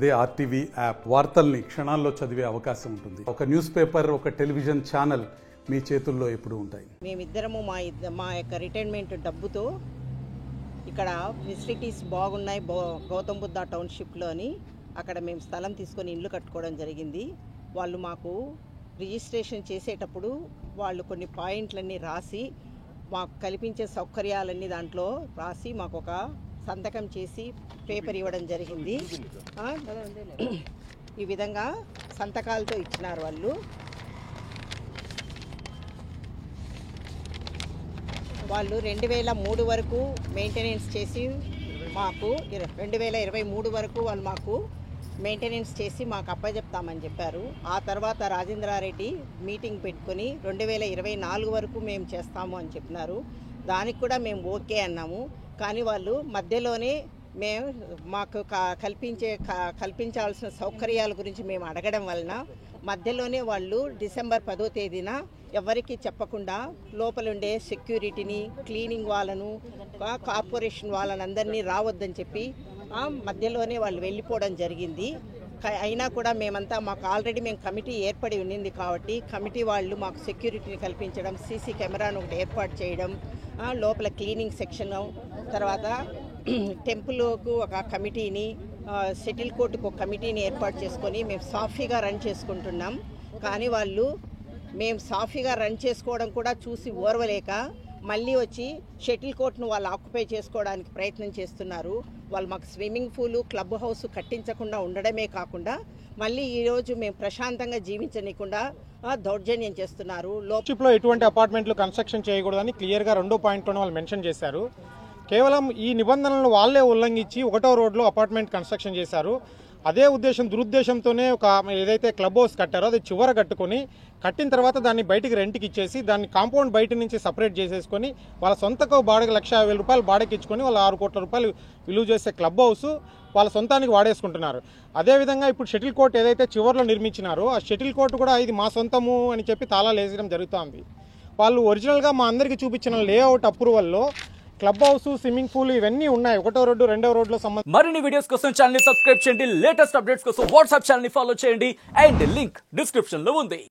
అదే RTV app వార్తల్ని క్షణాల్లో చదివే అవకాశం ఉంటుంది. ఒక న్యూస్ పేపర్, ఒక టెలివిజన్ ఛానల్ మీ చేతుల్లో ఎప్పుడూ ఉంటాయి. మేమిద్దరము మా యొక్క రిటైర్మెంట్ డబ్బుతో ఇక్కడ ఫెసిలిటీస్ బాగున్నాయి గౌతమ్ బుద్ధ టౌన్షిప్లోని అక్కడ మేము స్థలం తీసుకొని ఇల్లు కట్టుకోవడం జరిగింది. వాళ్ళు మాకు రిజిస్ట్రేషన్ చేసేటప్పుడు వాళ్ళు కొన్ని పాయింట్లన్నీ రాసి మాకు కల్పించే సౌకర్యాలన్నీ దాంట్లో రాసి మాకు ఒక సంతకం చేసి పేపర్ ఇవ్వడం జరిగింది. ఈ విధంగా సంతకాలతో ఇచ్చినారు వాళ్ళు. వాళ్ళు 2003 వరకు మెయింటెనెన్స్ చేసి మాకు 2023 వరకు వాళ్ళు మాకు మెయింటెనెన్స్ చేసి మాకు అప్పచెప్తామని చెప్పారు. ఆ తర్వాత రాజేంద్రారెడ్డి మీటింగ్ పెట్టుకొని 2024 వరకు మేము చేస్తాము అని చెప్పినారు. దానికి కూడా మేము ఓకే అన్నాము. కానీ వాళ్ళు మధ్యలోనే మేము మాకు కల్పించాల్సిన సౌకర్యాల గురించి మేము అడగడం వలన మధ్యలోనే వాళ్ళు డిసెంబర్ 10వ తేదీన ఎవరికి చెప్పకుండా లోపలుండే సెక్యూరిటీని, క్లీనింగ్ వాళ్ళను, కార్పొరేషన్ వాళ్ళని అందరినీ రావద్దని చెప్పి మధ్యలోనే వాళ్ళు వెళ్ళిపోవడం జరిగింది. అయినా కూడా మాకు ఆల్రెడీ కమిటీ ఏర్పడి ఉన్నింది కాబట్టి కమిటీ వాళ్ళు మాకు సెక్యూరిటీని కల్పించడం, సీసీ కెమెరాను ఒకటి ఏర్పాటు చేయడం, లోపల క్లీనింగ్ సెక్షన్, తర్వాత టెంపుల్కు ఒక కమిటీని, షటిల్ కోర్టుకు ఒక కమిటీని ఏర్పాటు చేసుకొని మేము సాఫీగా రన్ చేసుకుంటున్నాం. కానీ వాళ్ళు మేము సాఫీగా రన్ చేసుకోవడం కూడా చూసి ఓర్వలేక మళ్ళీ వచ్చి షటిల్ కోర్టును వాళ్ళు ఆక్యుపై చేసుకోవడానికి ప్రయత్నం చేస్తున్నారు. వాళ్ళు మాకు స్విమ్మింగ్ పూలు, క్లబ్ హౌస్ కట్టించకుండా ఉండడమే కాకుండా మళ్ళీ ఈరోజు మేము ప్రశాంతంగా జీవించనీయకుండా దౌర్జన్యం చేస్తున్నారు. లోచిప్లో ఎటువంటి అపార్ట్మెంట్లు కన్స్ట్రక్షన్ చేయకూడదని క్లియర్గా 2వ పాయింట్లోనే వాళ్ళు మెన్షన్ చేశారు. కేవలం ఈ నిబంధనలను వాళ్ళే ఉల్లంఘించి 1వ రోడ్లో అపార్ట్మెంట్ కన్స్ట్రక్షన్ చేశారు. అదే దురుద్దేశంతోనే ఒక ఏదైతే క్లబ్ హౌస్ కట్టారో అది చివర కట్టిన తర్వాత దాన్ని బయటికి రెంట్కి ఇచ్చేసి దాన్ని కాంపౌండ్ బయట నుంచి సపరేట్ చేసేసుకొని వాళ్ళ సొంతకు బాడకి 1,50,000 రూపాయలు బాడకి ఇచ్చుకొని వాళ్ళు 6 కోట్ల రూపాయలు విలువ చేసే క్లబ్ హౌస్ వాళ్ళ సొంతానికి వాడేసుకుంటున్నారు. అదేవిధంగా ఇప్పుడు షటిల్ కోర్ట్ ఏదైతే చివరిలో నిర్మించినారో ఆ షటిల్ కోర్టు కూడా ఇది మా సొంతము అని చెప్పి తాళాలు వేసడం జరుగుతుంది. వాళ్ళు ఒరిజినల్గా మా అందరికీ చూపించిన లేఅవుట్ అప్రూవల్లో క్లబ్ హౌస్, స్విమ్మింగ్ పూల్ ఇవన్నీ ఉన్నాయి 1వ రోడ్డు 2వ రోడ్లో సంబంధించి. మరిన్ని వీడియోస్ కోసం ఛానల్ ని సబ్స్క్రైబ్ చేయండి. లేటెస్ట్ అప్డేట్స్ కోసం వాట్సాప్ ఛానల్ ని ఫాలో చేయండి. అండ్ లింక్ డిస్క్రిప్షన్ లో ఉంది.